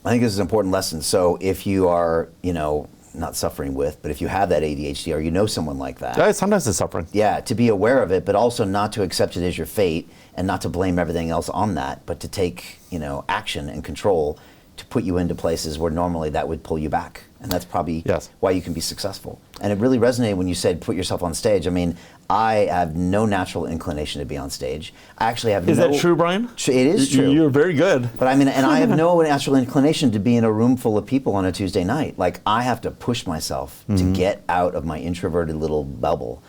I think this is an important lesson. So if you are, not suffering with, but if you have that ADHD or you know someone like that. Yeah, sometimes it's suffering. Yeah, to be aware of it, but also not to accept it as your fate and not to blame everything else on that, but to take, action and control to put you into places where normally that would pull you back. And that's probably why you can be successful. And it really resonated when you said put yourself on stage. I mean, I have no natural inclination to be on stage. I actually have Is that true, Brian? It is true. You're very good. But I mean, and I have no natural inclination to be in a room full of people on a Tuesday night. Like, I have to push myself to get out of my introverted little bubble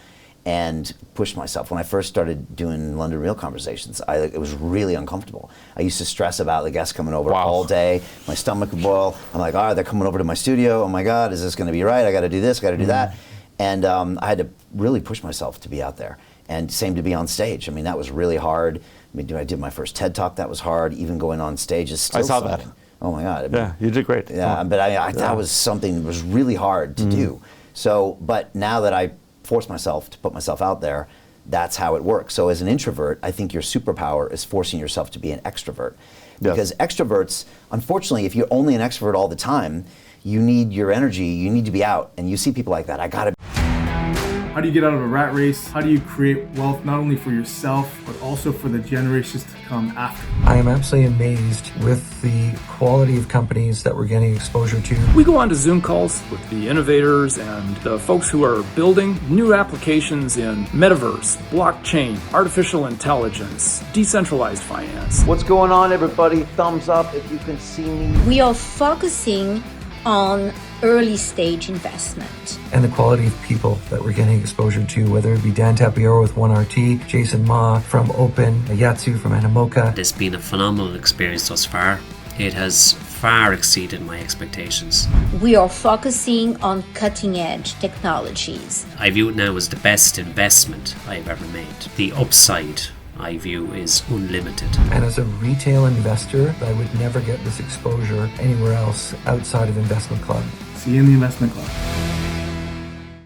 and push myself. When I first started doing London Real Conversations, it was really uncomfortable. I used to stress about the guests coming over all day. My stomach would boil. I'm like, they're coming over to my studio. Oh my God, is this going to be right? I got to do this, got to do that. And I had to really push myself to be out there. And same to be on stage. I mean, that was really hard. I mean, I did my first TED Talk. That was hard. Even going on stage is still something. I saw that. Oh my God. Yeah, you did great. Yeah, but that was something that was really hard to do. So, but now that I force myself to put myself out there, that's how it works. So as an introvert, I think your superpower is forcing yourself to be an extrovert. Because extroverts, unfortunately, if you're only an extrovert all the time, you need your energy, you need to be out. And you see people like that, How do you get out of a rat race? How do you create wealth not only for yourself, but also for the generations to come after? I am absolutely amazed with the quality of companies that we're getting exposure to. We go on to Zoom calls with the innovators and the folks who are building new applications in metaverse, blockchain, artificial intelligence, decentralized finance. What's going on, everybody? Thumbs up if you can see me. We are focusing on early stage investment. And the quality of people that we're getting exposure to, whether it be Dan Tapiero with 1RT, Jason Ma from Open, Yatsu from Animoca. It's been a phenomenal experience thus far. It has far exceeded my expectations. We are focusing on cutting edge technologies. I view it now as the best investment I've ever made. The upside I view is unlimited. And as a retail investor, I would never get this exposure anywhere else outside of Investment Club. See you in the Investment Club.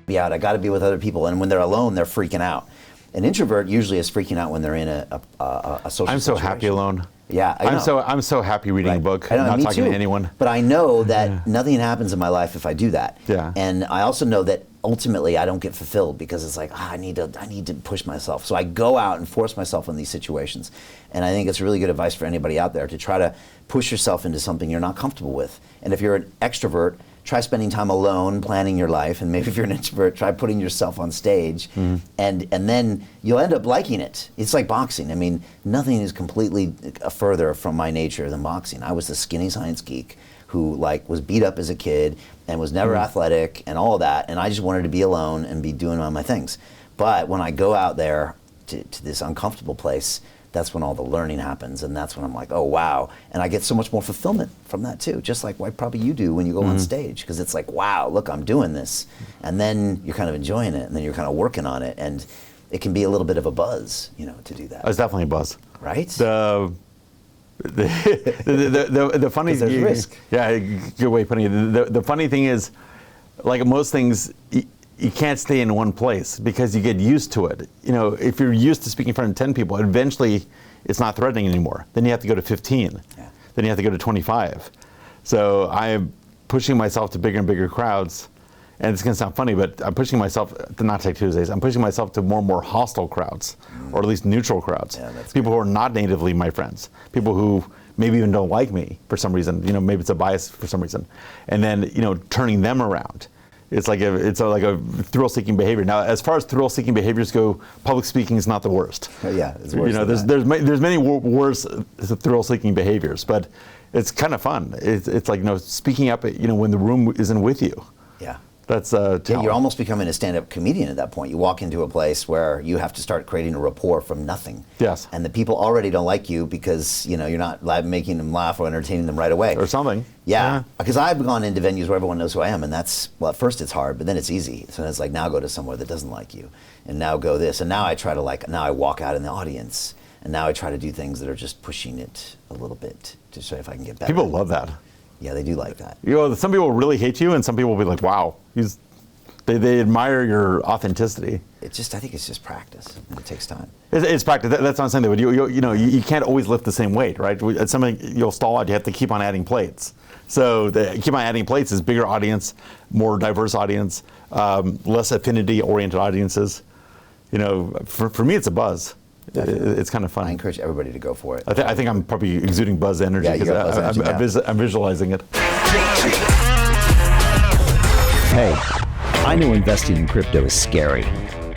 be out. I got to be with other people. And when they're alone, they're freaking out. An introvert usually is freaking out when they're in a social I'm so situation. happy alone. Yeah, I know. I'm so happy reading a book, I know, not me talking too. to anyone. But I know that nothing happens in my life if I do that. Yeah. And I also know that ultimately I don't get fulfilled because it's like, I need to push myself. So I go out and force myself in these situations. And I think it's really good advice for anybody out there to try to push yourself into something you're not comfortable with. And if you're an extrovert, try spending time alone, planning your life, and maybe if you're an introvert, try putting yourself on stage, and then you'll end up liking it. It's like boxing. I mean, nothing is completely further from my nature than boxing. I was the skinny science geek who was beat up as a kid and was never athletic and all of that, and I just wanted to be alone and be doing all my things. But when I go out there to this uncomfortable place, that's when all the learning happens, and that's when I'm like, oh wow, and I get so much more fulfillment from that too, just like what probably you do when you go on stage, because it's like, wow, look, I'm doing this, and then you're kind of enjoying it, and then you're kind of working on it, and it can be a little bit of a buzz, to do that. It's definitely a buzz, right? The funny there's risk. Yeah, good way of putting it. The funny thing is, like most things, you can't stay in one place because you get used to it. If you're used to speaking in front of 10 people, eventually it's not threatening anymore. Then you have to go to 15. Yeah. Then you have to go to 25. So I'm pushing myself to bigger and bigger crowds. And it's going to sound funny, but I'm pushing myself to not take Tuesdays. I'm pushing myself to more and more hostile crowds, or at least neutral crowds. Yeah, that's people who are not natively my friends. People who maybe even don't like me for some reason. Maybe it's a bias for some reason. And then, turning them around. It's like a thrill-seeking behavior. Now, as far as thrill-seeking behaviors go, public speaking is not the worst. Yeah, it's worse than that. There's many worse thrill-seeking behaviors, but it's kind of fun. It's like speaking up when the room isn't with you. Yeah. That's you're almost becoming a stand-up comedian at that point. You walk into a place where you have to start creating a rapport from nothing. Yes. And the people already don't like you because you're not making them laugh or entertaining them right away. Or something. Yeah. Because I've gone into venues where everyone knows who I am, and that's, well, at first it's hard, but then it's easy. So it's like, now go to somewhere that doesn't like you, and now go this, and now I try to now I walk out in the audience, and now I try to do things that are just pushing it a little bit to show if I can get better. People love that. Yeah, they do like that. Some people really hate you, and some people will be like, wow, they admire your authenticity. I think it's just practice, and it takes time. It's practice. That's what I'm saying. You can't always lift the same weight, right? At something you'll stall out. You have to keep on adding plates So keep on adding places, bigger audience, more diverse audience, less affinity-oriented audiences. For me, it's a buzz. It's kind of fun. I encourage everybody to go for it. I think I'm probably exuding buzz energy Yeah, you got buzz energy, I'm visualizing it. Hey, I know investing in crypto is scary.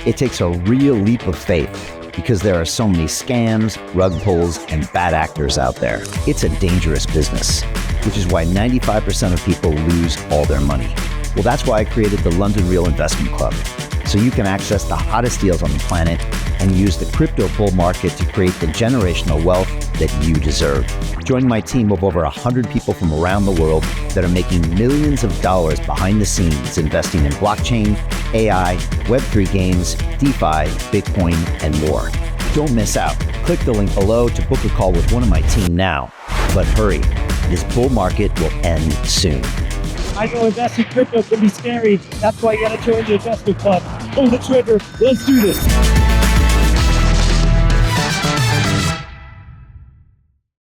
It takes a real leap of faith because there are so many scams, rug pulls, and bad actors out there. It's a dangerous business, which is why 95% of people lose all their money. Well, that's why I created the London Real Investment Club, so you can access the hottest deals on the planet and use the crypto bull market to create the generational wealth that you deserve. Join my team of over 100 people from around the world that are making millions of dollars behind the scenes investing in blockchain, AI, Web3 games, DeFi, Bitcoin, and more. Don't miss out. Click the link below to book a call with one of my team now. But hurry, this bull market will end soon. I know investing crypto can be scary. That's why you gotta join the investment club. Pull the trigger. Let's do this.